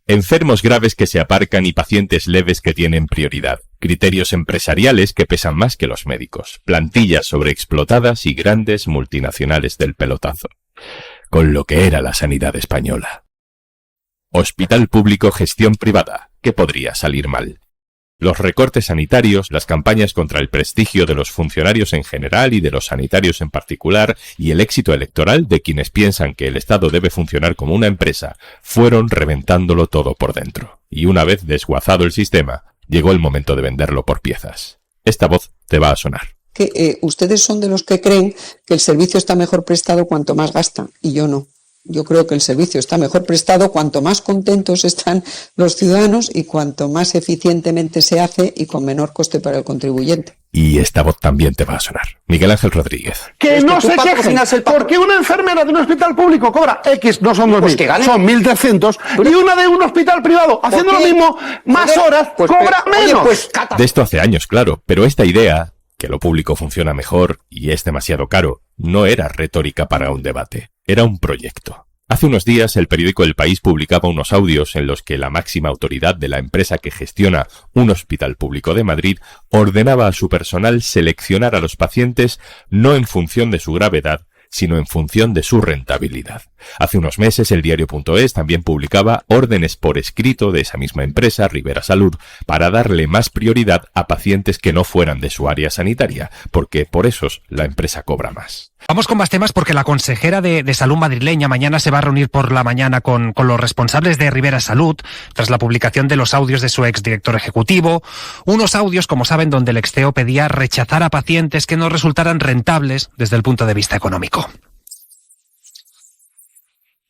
Enfermos graves que se aparcan y pacientes leves que tienen prioridad. Criterios empresariales que pesan más que los médicos. Plantillas sobreexplotadas y grandes multinacionales del pelotazo. Con lo que era la sanidad española. Hospital público, gestión privada. ¿Qué podría salir mal? Los recortes sanitarios, las campañas contra el prestigio de los funcionarios en general y de los sanitarios en particular, y el éxito electoral de quienes piensan que el Estado debe funcionar como una empresa, fueron reventándolo todo por dentro. Y una vez desguazado el sistema, llegó el momento de venderlo por piezas. Esta voz te va a sonar. Que ustedes son de los que creen que el servicio está mejor prestado cuanto más gastan, y yo no. Yo creo que el servicio está mejor prestado cuanto más contentos están los ciudadanos y cuanto más eficientemente se hace y con menor coste para el contribuyente. Y esta voz también te va a sonar. Miguel Ángel Rodríguez. Que no se quejen, porque una enfermera de un hospital público cobra X, no son 2.000, son 1.300, y una de un hospital privado, haciendo lo mismo, más horas, cobra menos. De esto hace años, claro, pero esta idea, que lo público funciona mejor y es demasiado caro, no era retórica para un debate, era un proyecto. Hace unos días el periódico El País publicaba unos audios en los que la máxima autoridad de la empresa que gestiona un hospital público de Madrid ordenaba a su personal seleccionar a los pacientes no en función de su gravedad, sino en función de su rentabilidad. Hace unos meses el diario.es también publicaba órdenes por escrito de esa misma empresa, Ribera Salud, para darle más prioridad a pacientes que no fueran de su área sanitaria, porque por esos la empresa cobra más. Vamos con más temas porque la consejera de Salud madrileña mañana se va a reunir por la mañana con los responsables de Ribera Salud tras la publicación de los audios de su exdirector ejecutivo. Unos audios, como saben, donde el ex-CEO pedía rechazar a pacientes que no resultaran rentables desde el punto de vista económico.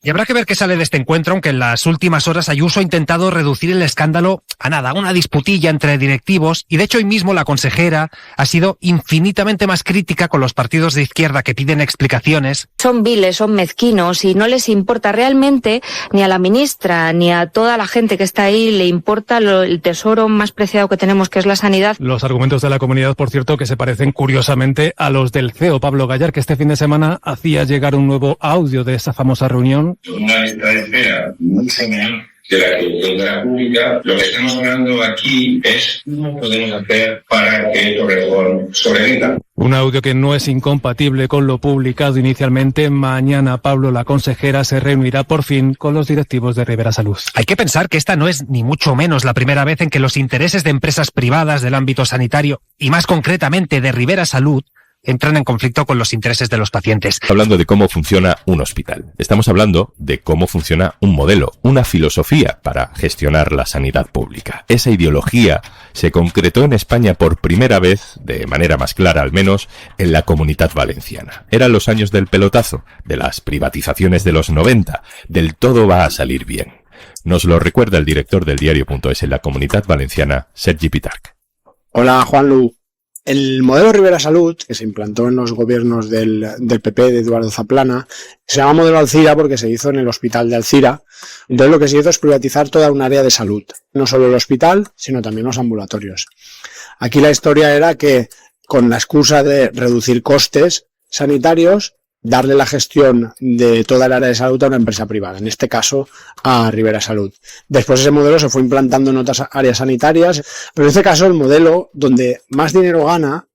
Y habrá que ver qué sale de este encuentro, aunque en las últimas horas Ayuso ha intentado reducir el escándalo a nada, una disputilla entre directivos, y de hecho hoy mismo la consejera ha sido infinitamente más crítica con los partidos de izquierda que piden explicaciones. Son viles, son mezquinos y no les importa realmente, ni a la ministra ni a toda la gente que está ahí, le importa el tesoro más preciado que tenemos, que es la sanidad. Los argumentos de la comunidad, por cierto, que se parecen curiosamente a los del CEO Pablo Gallar, que este fin de semana hacía llegar un nuevo audio de esa famosa reunión. Una lista de espera mucho menor de la que de la pública. Lo que estamos hablando aquí es cómo podemos hacer para que Torrejón sobreviva. Un audio que no es incompatible con lo publicado inicialmente. Mañana Pablo, la consejera, se reunirá por fin con los directivos de Ribera Salud. Hay que pensar que esta no es ni mucho menos la primera vez en que los intereses de empresas privadas del ámbito sanitario, y más concretamente de Ribera Salud, entran en conflicto con los intereses de los pacientes. Hablando de cómo funciona un hospital. Estamos hablando de cómo funciona un modelo, una filosofía para gestionar la sanidad pública. Esa ideología se concretó en España por primera vez, de manera más clara al menos, en la Comunidad Valenciana. Eran los años del pelotazo, de las privatizaciones de los 90, del todo va a salir bien. Nos lo recuerda el director del diario.es en la Comunidad Valenciana, Sergi Pitarch. Hola, Juanlu. El modelo Ribera Salud, que se implantó en los gobiernos del PP de Eduardo Zaplana, se llama modelo Alcira porque se hizo en el hospital de Alcira. Entonces lo que se hizo es privatizar toda un área de salud, no solo el hospital, sino también los ambulatorios. Aquí la historia era que, con la excusa de reducir costes sanitarios, darle la gestión de toda el área de salud a una empresa privada, en este caso a Ribera Salud. Después ese modelo se fue implantando en otras áreas sanitarias, pero en este caso el modelo donde más dinero gana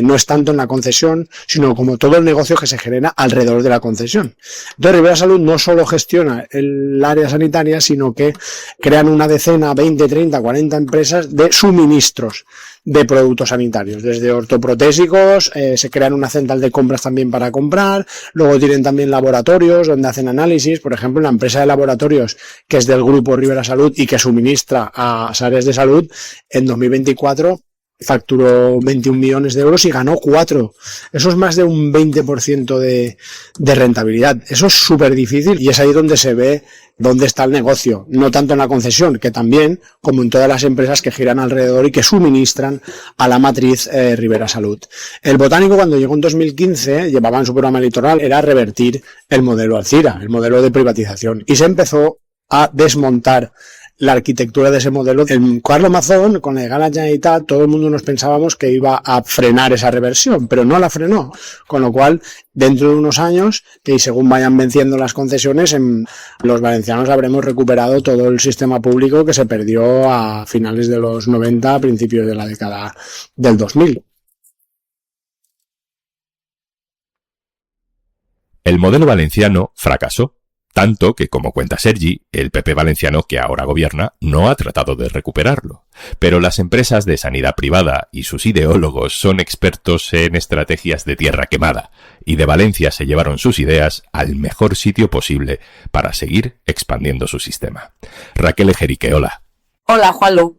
no es tanto en la concesión, sino como todo el negocio que se genera alrededor de la concesión. Entonces Ribera Salud no solo gestiona el área sanitaria, sino que crean una decena, 20, 30, 40 empresas de suministros de productos sanitarios, desde ortoprotésicos, se crean una central de compras también para comprar, luego tienen también laboratorios donde hacen análisis. Por ejemplo, la empresa de laboratorios que es del grupo Ribera Salud y que suministra a áreas de salud, en 2024 facturó 21 millones de euros y ganó 4. Eso es más de un 20% de rentabilidad. Eso es súper difícil y es ahí donde se ve dónde está el negocio. No tanto en la concesión, que también, como en todas las empresas que giran alrededor y que suministran a la matriz Ribera Salud. El Botánico, cuando llegó en 2015, llevaba en su programa electoral, era revertir el modelo Alcira, el modelo de privatización. Y se empezó a desmontar la arquitectura de ese modelo. En Carlo Mazón, con la llegada de la Generalitat, todo el mundo nos pensábamos que iba a frenar esa reversión, pero no la frenó. Con lo cual, dentro de unos años, y según vayan venciendo las concesiones, los valencianos habremos recuperado todo el sistema público que se perdió a finales de los 90, a principios de la década del 2000. El modelo valenciano fracasó, tanto que, como cuenta Sergi, el PP valenciano que ahora gobierna no ha tratado de recuperarlo. Pero las empresas de sanidad privada y sus ideólogos son expertos en estrategias de tierra quemada, y de Valencia se llevaron sus ideas al mejor sitio posible para seguir expandiendo su sistema. Raquel Ejerique, hola. Hola, Juanlu.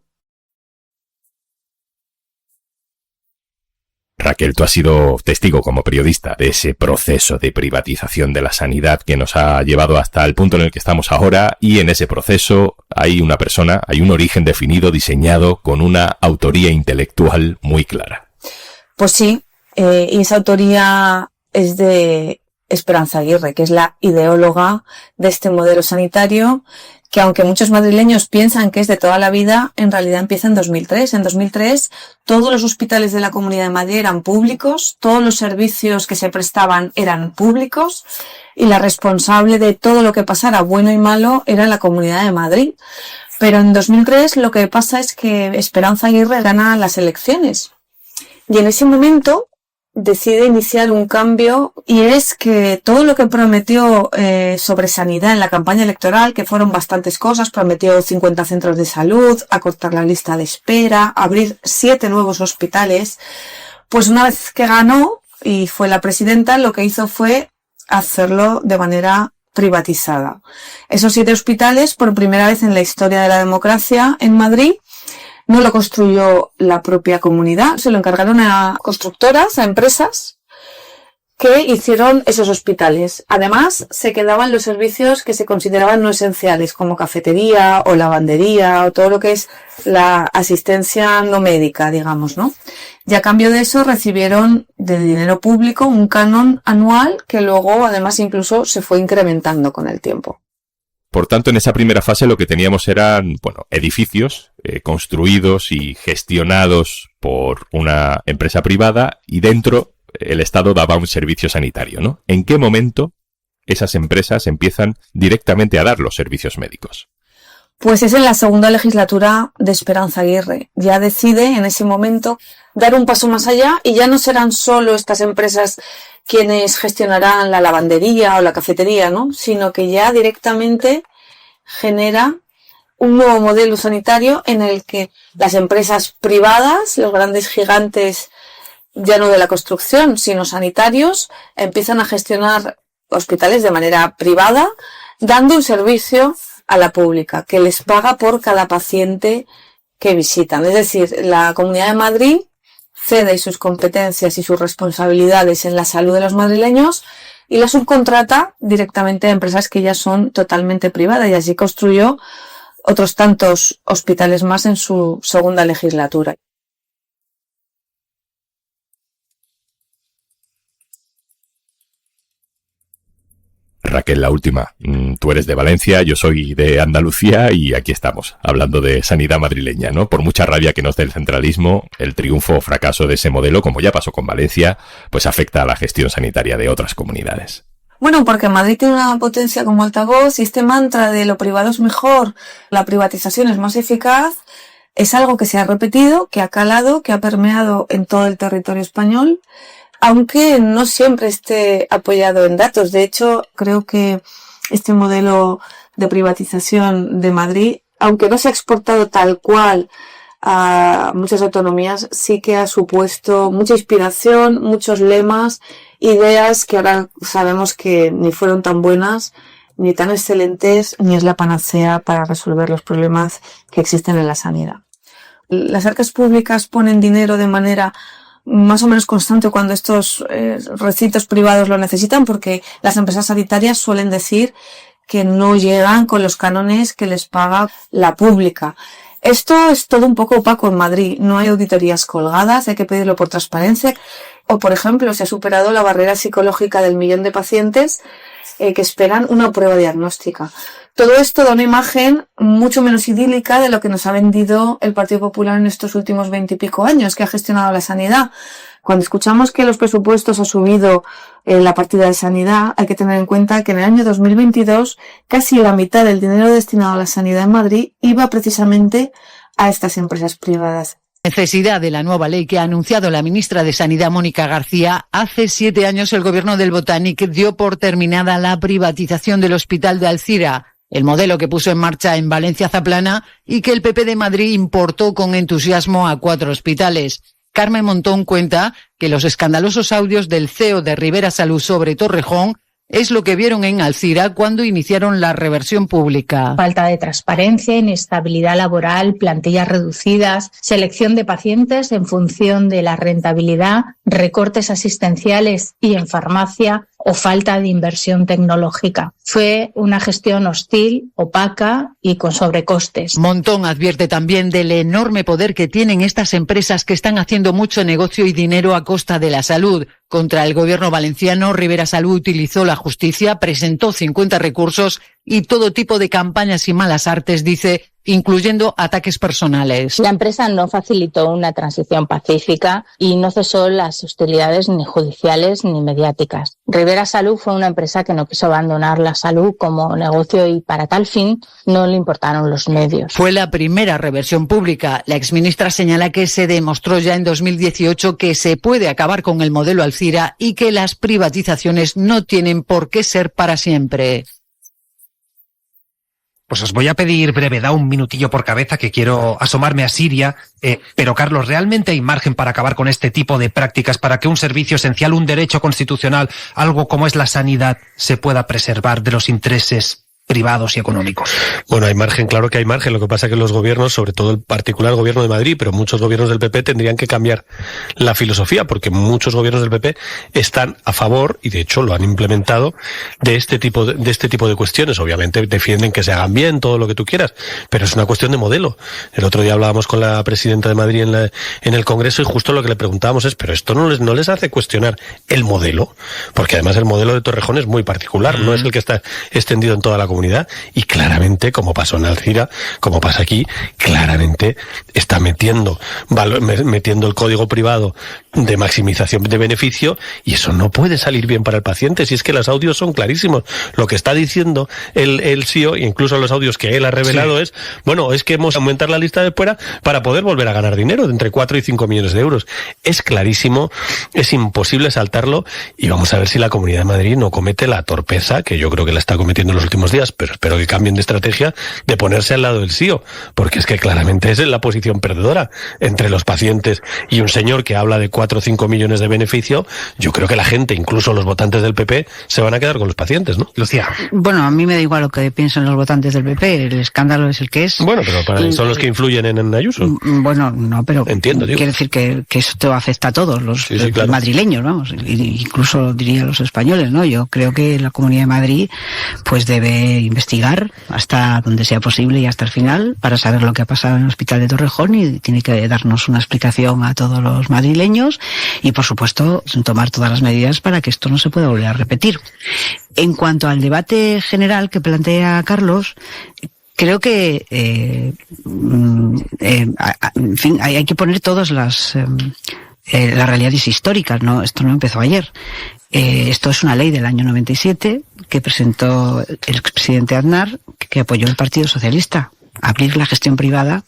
Raquel, tú has sido testigo como periodista de ese proceso de privatización de la sanidad que nos ha llevado hasta el punto en el que estamos ahora, y en ese proceso hay una persona, hay un origen definido, diseñado, con una autoría intelectual muy clara. Pues sí, y esa autoría es de Esperanza Aguirre, que es la ideóloga de este modelo sanitario, que aunque muchos madrileños piensan que es de toda la vida, en realidad empieza en 2003. En 2003 todos los hospitales de la Comunidad de Madrid eran públicos, todos los servicios que se prestaban eran públicos y la responsable de todo lo que pasara, bueno y malo, era la Comunidad de Madrid. Pero en 2003 lo que pasa es que Esperanza Aguirre gana las elecciones y en ese momento decide iniciar un cambio, y es que todo lo que prometió sobre sanidad en la campaña electoral, que fueron bastantes cosas, prometió 50 centros de salud, acortar la lista de espera, abrir 7 nuevos hospitales, pues una vez que ganó y fue la presidenta, lo que hizo fue hacerlo de manera privatizada. Esos 7 hospitales, por primera vez en la historia de la democracia en Madrid, no lo construyó la propia comunidad, se lo encargaron a constructoras, a empresas que hicieron esos hospitales. Además, se quedaban los servicios que se consideraban no esenciales, como cafetería o lavandería o todo lo que es la asistencia no médica, digamos, ¿no? Y a cambio de eso recibieron de dinero público un canon anual que luego, además, incluso se fue incrementando con el tiempo. Por tanto, en esa primera fase lo que teníamos eran, edificios construidos y gestionados por una empresa privada, y dentro el Estado daba un servicio sanitario, ¿no? ¿En qué momento esas empresas empiezan directamente a dar los servicios médicos? Pues es en la segunda legislatura de Esperanza Aguirre. Ya decide en ese momento dar un paso más allá, y ya no serán solo estas empresas quienes gestionarán la lavandería o la cafetería, ¿no? Sino que ya directamente genera un nuevo modelo sanitario en el que las empresas privadas, los grandes gigantes ya no de la construcción, sino sanitarios, empiezan a gestionar hospitales de manera privada, dando un servicio a la pública, que les paga por cada paciente que visitan. Es decir, la Comunidad de Madrid cede sus competencias y sus responsabilidades en la salud de los madrileños y la subcontrata directamente a empresas que ya son totalmente privadas, y así construyó otros tantos hospitales más en su segunda legislatura. Raquel, la última. Tú eres de Valencia, yo soy de Andalucía, y aquí estamos, hablando de sanidad madrileña, ¿no? Por mucha rabia que nos dé el centralismo, el triunfo o fracaso de ese modelo, como ya pasó con Valencia, pues afecta a la gestión sanitaria de otras comunidades. Bueno, porque Madrid tiene una potencia como altavoz, y este mantra de lo privado es mejor, la privatización es más eficaz, es algo que se ha repetido, que ha calado, que ha permeado en todo el territorio español, aunque no siempre esté apoyado en datos. De hecho, creo que este modelo de privatización de Madrid, aunque no se ha exportado tal cual a muchas autonomías, sí que ha supuesto mucha inspiración, muchos lemas, ideas que ahora sabemos que ni fueron tan buenas, ni tan excelentes, ni es la panacea para resolver los problemas que existen en la sanidad. Las arcas públicas ponen dinero de manera más o menos constante cuando estos recintos privados lo necesitan, porque las empresas sanitarias suelen decir que no llegan con los cánones que les paga la pública. Esto es todo un poco opaco en Madrid. No hay auditorías colgadas, hay que pedirlo por transparencia. O, por ejemplo, se ha superado la barrera psicológica del 1 millón de pacientes que esperan una prueba diagnóstica. Todo esto da una imagen mucho menos idílica de lo que nos ha vendido el Partido Popular en estos últimos 20 y pico años que ha gestionado la sanidad. Cuando escuchamos que los presupuestos han subido la partida de sanidad, hay que tener en cuenta que en el año 2022 casi la mitad del dinero destinado a la sanidad en Madrid iba precisamente a estas empresas privadas. Necesidad de la nueva ley que ha anunciado la ministra de Sanidad, Mónica García. Hace 7 años el gobierno del Botánic dio por terminada la privatización del Hospital de Alzira, el modelo que puso en marcha en Valencia Zaplana y que el PP de Madrid importó con entusiasmo a 4 hospitales. Carmen Montón cuenta que los escandalosos audios del CEO de Ribera Salud sobre Torrejón es lo que vieron en Alzira cuando iniciaron la reversión pública. Falta de transparencia, inestabilidad laboral, plantillas reducidas, selección de pacientes en función de la rentabilidad, recortes asistenciales y en farmacia o falta de inversión tecnológica. Fue una gestión hostil, opaca y con sobrecostes. Montón advierte también del enorme poder que tienen estas empresas que están haciendo mucho negocio y dinero a costa de la salud. Contra el gobierno valenciano, Ribera Salud utilizó la justicia, presentó 50 recursos y todo tipo de campañas y malas artes, dice, incluyendo ataques personales. La empresa no facilitó una transición pacífica y no cesó las hostilidades ni judiciales ni mediáticas. Ribera Salud fue una empresa que no quiso abandonar la salud como negocio y para tal fin no le importaron los medios. Fue la primera reversión pública. La exministra señala que se demostró ya en 2018 que se puede acabar con el modelo Alzira y que las privatizaciones no tienen por qué ser para siempre. Pues os voy a pedir brevedad, un minutillo por cabeza, que quiero asomarme a Siria. Pero, Carlos, ¿realmente hay margen para acabar con este tipo de prácticas, para que un servicio esencial, un derecho constitucional, algo como es la sanidad, se pueda preservar de los intereses privados y económicos? Bueno, hay margen, claro que hay margen. Lo que pasa es que los gobiernos, sobre todo el particular gobierno de Madrid, pero muchos gobiernos del PP tendrían que cambiar la filosofía, porque muchos gobiernos del PP están a favor, y de hecho lo han implementado, de este tipo de cuestiones. Obviamente defienden que se hagan bien, todo lo que tú quieras, pero es una cuestión de modelo. El otro día hablábamos con la presidenta de Madrid en el Congreso y justo lo que le preguntábamos es, pero esto no les hace cuestionar el modelo, porque además el modelo de Torrejón es muy particular, no es el que está extendido en toda la comunidad, y claramente, como pasó en Alzira, como pasa aquí, claramente está metiendo el código privado de maximización de beneficio, y eso no puede salir bien para el paciente. Si es que los audios son clarísimos, lo que está diciendo el CEO, incluso los audios que él ha revelado, es, bueno, es que hemos aumentado la lista de espera para poder volver a ganar dinero de entre 4 y 5 millones de euros. Es clarísimo, es imposible saltarlo, y vamos a ver si la Comunidad de Madrid no comete la torpeza, que yo creo que la está cometiendo en los últimos días, pero espero que cambien de estrategia, de ponerse al lado del CEO, porque es que claramente es la posición perdedora entre los pacientes y un señor que habla de 4 o 5 millones de beneficio. Yo creo que la gente, incluso los votantes del PP, se van a quedar con los pacientes, ¿no? Lucía. Bueno, a mí me da igual lo que piensen los votantes del PP, el escándalo es el que es. Bueno, pero son los que influyen en Ayuso. Bueno, no, pero entiendo, digo. Quiere decir que esto afecta a todos los claro. Madrileños, vamos, incluso diría los españoles, ¿no? Yo creo que la Comunidad de Madrid pues debe investigar hasta donde sea posible y hasta el final para saber lo que ha pasado en el Hospital de Torrejón, y tiene que darnos una explicación a todos los madrileños y, por supuesto, tomar todas las medidas para que esto no se pueda volver a repetir. En cuanto al debate general que plantea Carlos, creo que, en fin, hay que poner todas las realidades históricas, ¿no? Esto no empezó ayer. Esto es una ley del año 97 que presentó el expresidente Aznar, que apoyó el Partido Socialista, abrir la gestión privada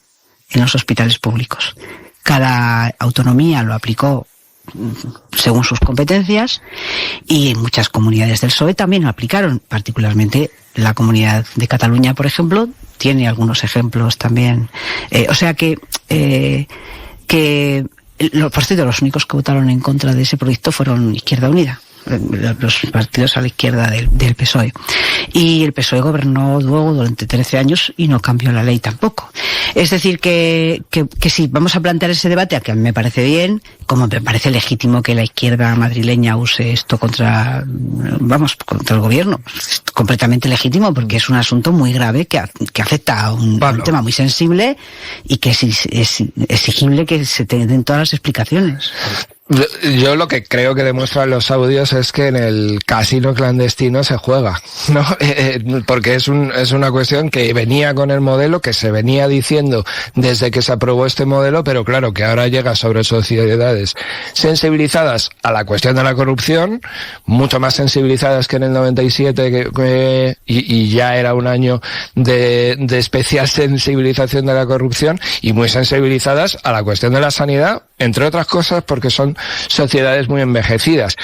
en los hospitales públicos. Cada autonomía lo aplicó según sus competencias, y en muchas comunidades del PSOE también lo aplicaron, particularmente la Comunidad de Cataluña, por ejemplo, tiene algunos ejemplos también. O sea que por cierto, los únicos que votaron en contra de ese proyecto fueron Izquierda Unida, los partidos a la izquierda del PSOE. Y el PSOE gobernó luego durante 13 años y no cambió la ley tampoco. Es decir, que sí, vamos a plantear ese debate, a que a mí me parece bien, como me parece legítimo que la izquierda madrileña use esto contra el gobierno. Es completamente legítimo, porque es un asunto muy grave que afecta a un tema muy sensible y que es exigible que se den todas las explicaciones. Yo lo que creo que demuestran los audios es que en el casino clandestino se juega, ¿no? Porque es una cuestión que venía con el modelo, que se venía diciendo desde que se aprobó este modelo, pero claro, que ahora llega sobre sociedades sensibilizadas a la cuestión de la corrupción, mucho más sensibilizadas que en el 97, y ya era un año de especial sensibilización de la corrupción, y muy sensibilizadas a la cuestión de la sanidad, entre otras cosas porque son sociedades muy envejecidas.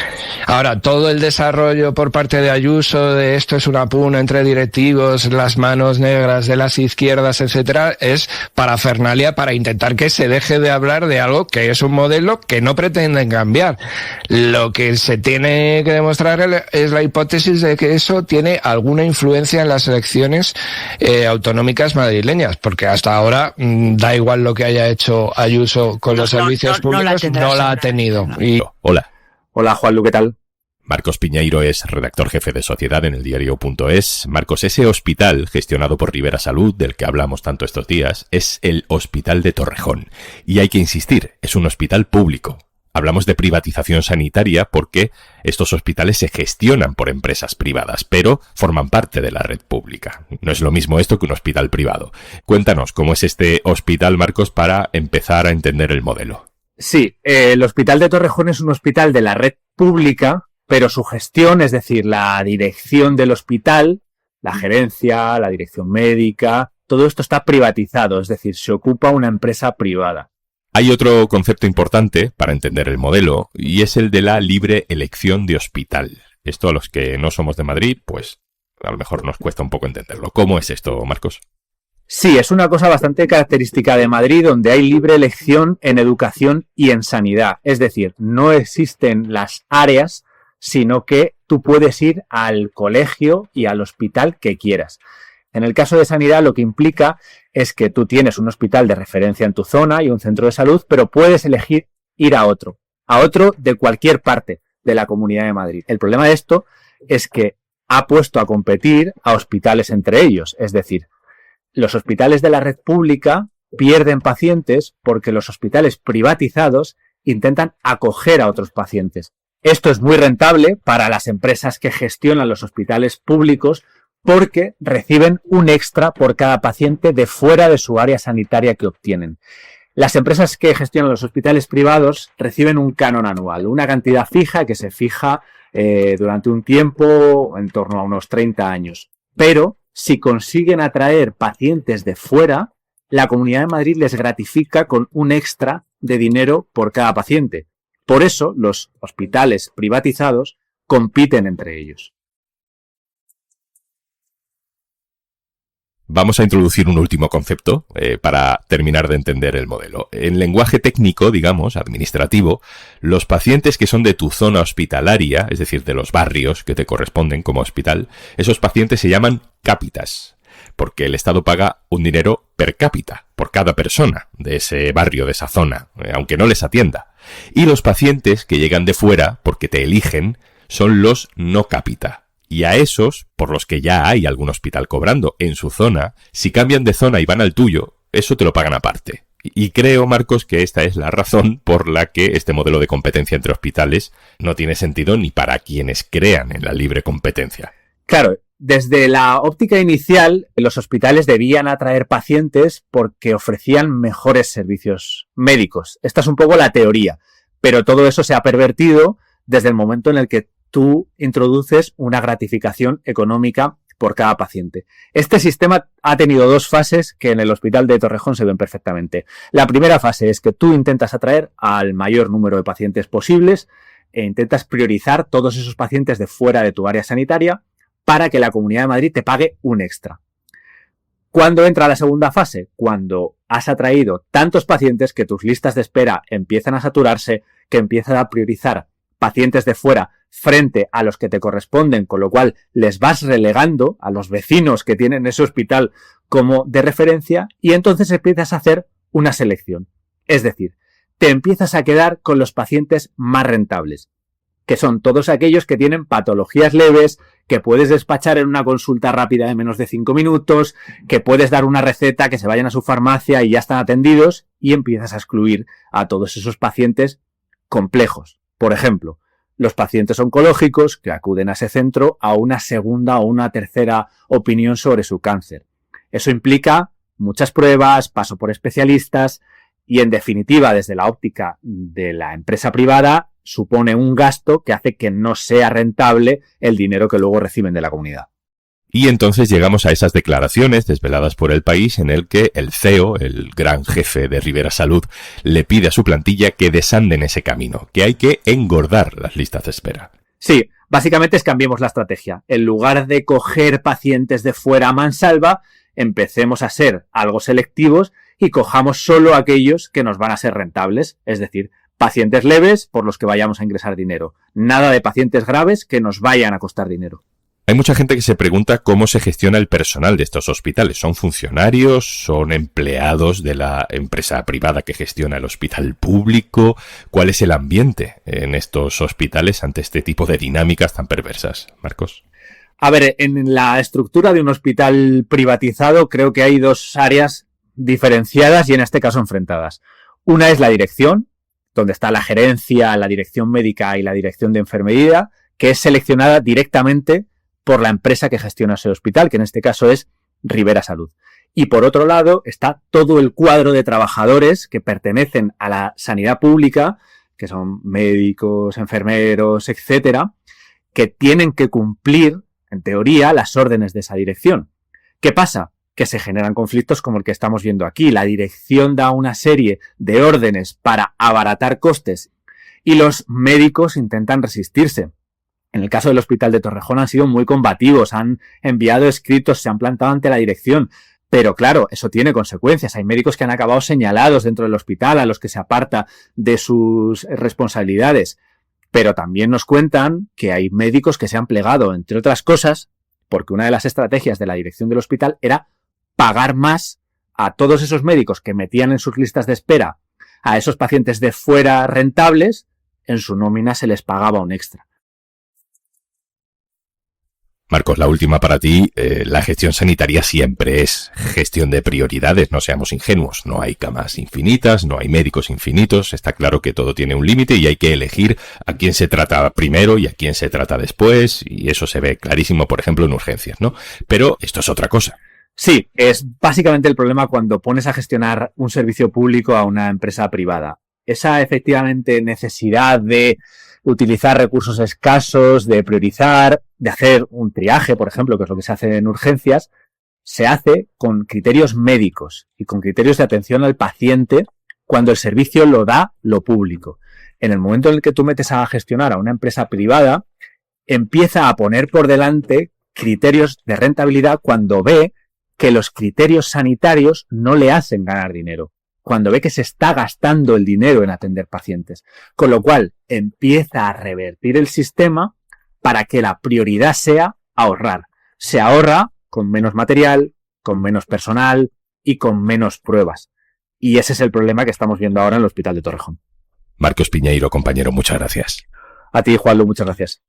Ahora, todo el desarrollo por parte de Ayuso de esto es una pugna entre directivos, las manos negras de las izquierdas, etcétera, es parafernalia para intentar que se deje de hablar de algo que es un modelo que no pretenden cambiar. Lo que se tiene que demostrar es la hipótesis de que eso tiene alguna influencia en las elecciones autonómicas madrileñas, porque hasta ahora da igual lo que haya hecho Ayuso con los servicios públicos, no la ha tenido. Hola. Hola, Juanlu, ¿qué tal? Marcos Piñeiro es redactor jefe de Sociedad en el diario.es. Marcos, ese hospital gestionado por Ribera Salud, del que hablamos tanto estos días, es el Hospital de Torrejón. Y hay que insistir, es un hospital público. Hablamos de privatización sanitaria porque estos hospitales se gestionan por empresas privadas, pero forman parte de la red pública. No es lo mismo esto que un hospital privado. Cuéntanos cómo es este hospital, Marcos, para empezar a entender el modelo. Sí, el Hospital de Torrejón es un hospital de la red pública, pero su gestión, es decir, la dirección del hospital, la gerencia, la dirección médica, todo esto está privatizado, es decir, se ocupa una empresa privada. Hay otro concepto importante para entender el modelo, y es el de la libre elección de hospital. Esto a los que no somos de Madrid, pues a lo mejor nos cuesta un poco entenderlo. ¿Cómo es esto, Marcos? Sí, es una cosa bastante característica de Madrid, donde hay libre elección en educación y en sanidad. Es decir, no existen las áreas, sino que tú puedes ir al colegio y al hospital que quieras. En el caso de sanidad, lo que implica es que tú tienes un hospital de referencia en tu zona y un centro de salud, pero puedes elegir ir a otro de cualquier parte de la Comunidad de Madrid. El problema de esto es que ha puesto a competir a hospitales entre ellos, es decir, los hospitales de la red pública pierden pacientes porque los hospitales privatizados intentan acoger a otros pacientes. Esto es muy rentable para las empresas que gestionan los hospitales públicos porque reciben un extra por cada paciente de fuera de su área sanitaria que obtienen. Las empresas que gestionan los hospitales privados reciben un canon anual, una cantidad fija que se fija durante un tiempo en torno a unos 30 años. Pero si consiguen atraer pacientes de fuera, la Comunidad de Madrid les gratifica con un extra de dinero por cada paciente. Por eso, los hospitales privatizados compiten entre ellos. Vamos a introducir un último concepto para terminar de entender el modelo. En lenguaje técnico, digamos, administrativo, los pacientes que son de tu zona hospitalaria, es decir, de los barrios que te corresponden como hospital, esos pacientes se llaman cápitas, porque el Estado paga un dinero per cápita por cada persona de ese barrio, de esa zona, aunque no les atienda. Y los pacientes que llegan de fuera, porque te eligen, son los no cápita. Y a esos, por los que ya hay algún hospital cobrando en su zona, si cambian de zona y van al tuyo, eso te lo pagan aparte. Y creo, Marcos, que esta es la razón por la que este modelo de competencia entre hospitales no tiene sentido ni para quienes crean en la libre competencia. Claro, desde la óptica inicial, los hospitales debían atraer pacientes porque ofrecían mejores servicios médicos. Esta es un poco la teoría, pero todo eso se ha pervertido desde el momento en el que tú introduces una gratificación económica por cada paciente. Este sistema ha tenido dos fases que en el Hospital de Torrejón se ven perfectamente. La primera fase es que tú intentas atraer al mayor número de pacientes posibles e intentas priorizar todos esos pacientes de fuera de tu área sanitaria para que la Comunidad de Madrid te pague un extra. ¿Cuándo entra la segunda fase? Cuando has atraído tantos pacientes que tus listas de espera empiezan a saturarse, que empiezan a priorizar pacientes de fuera frente a los que te corresponden, con lo cual les vas relegando a los vecinos que tienen ese hospital como de referencia y entonces empiezas a hacer una selección. Es decir, te empiezas a quedar con los pacientes más rentables, que son todos aquellos que tienen patologías leves, que puedes despachar en una consulta rápida de menos de 5 minutos, que puedes dar una receta, que se vayan a su farmacia y ya están atendidos, y empiezas a excluir a todos esos pacientes complejos. Por ejemplo, los pacientes oncológicos que acuden a ese centro a una segunda o una tercera opinión sobre su cáncer. Eso implica muchas pruebas, paso por especialistas y, en definitiva, desde la óptica de la empresa privada, supone un gasto que hace que no sea rentable el dinero que luego reciben de la comunidad. Y entonces llegamos a esas declaraciones desveladas por El País en el que el CEO, el gran jefe de Ribera Salud, le pide a su plantilla que desanden ese camino, que hay que engordar las listas de espera. Sí, básicamente es cambiemos la estrategia. En lugar de coger pacientes de fuera a mansalva, empecemos a ser algo selectivos y cojamos solo aquellos que nos van a ser rentables, es decir, pacientes leves por los que vayamos a ingresar dinero. Nada de pacientes graves que nos vayan a costar dinero. Hay mucha gente que se pregunta cómo se gestiona el personal de estos hospitales. ¿Son funcionarios? ¿Son empleados de la empresa privada que gestiona el hospital público? ¿Cuál es el ambiente en estos hospitales ante este tipo de dinámicas tan perversas? Marcos. A ver, en la estructura de un hospital privatizado creo que hay dos áreas diferenciadas y en este caso enfrentadas. Una es la dirección, donde está la gerencia, la dirección médica y la dirección de enfermería, que es seleccionada directamente por la empresa que gestiona ese hospital, que en este caso es Ribera Salud. Y por otro lado está todo el cuadro de trabajadores que pertenecen a la sanidad pública, que son médicos, enfermeros, etcétera, que tienen que cumplir, en teoría, las órdenes de esa dirección. ¿Qué pasa? Que se generan conflictos como el que estamos viendo aquí. La dirección da una serie de órdenes para abaratar costes y los médicos intentan resistirse. En el caso del Hospital de Torrejón han sido muy combativos, han enviado escritos, se han plantado ante la dirección. Pero claro, eso tiene consecuencias. Hay médicos que han acabado señalados dentro del hospital, a los que se aparta de sus responsabilidades. Pero también nos cuentan que hay médicos que se han plegado, entre otras cosas, porque una de las estrategias de la dirección del hospital era pagar más a todos esos médicos que metían en sus listas de espera a esos pacientes de fuera rentables, en su nómina se les pagaba un extra. Marcos, la última para ti. La gestión sanitaria siempre es gestión de prioridades, no seamos ingenuos. No hay camas infinitas, no hay médicos infinitos. Está claro que todo tiene un límite y hay que elegir a quién se trata primero y a quién se trata después. Y eso se ve clarísimo, por ejemplo, en urgencias, ¿no? Pero esto es otra cosa. Sí, es básicamente el problema cuando pones a gestionar un servicio público a una empresa privada. Esa efectivamente necesidad de utilizar recursos escasos, de priorizar, de hacer un triaje, por ejemplo, que es lo que se hace en urgencias, se hace con criterios médicos y con criterios de atención al paciente cuando el servicio lo da lo público. En el momento en el que tú metes a gestionar a una empresa privada, empieza a poner por delante criterios de rentabilidad cuando ve que los criterios sanitarios no le hacen ganar dinero, cuando ve que se está gastando el dinero en atender pacientes. Con lo cual, empieza a revertir el sistema para que la prioridad sea ahorrar. Se ahorra con menos material, con menos personal y con menos pruebas. Y ese es el problema que estamos viendo ahora en el Hospital de Torrejón. Marcos Piñeiro, compañero, muchas gracias. A ti, Juanlu, muchas gracias.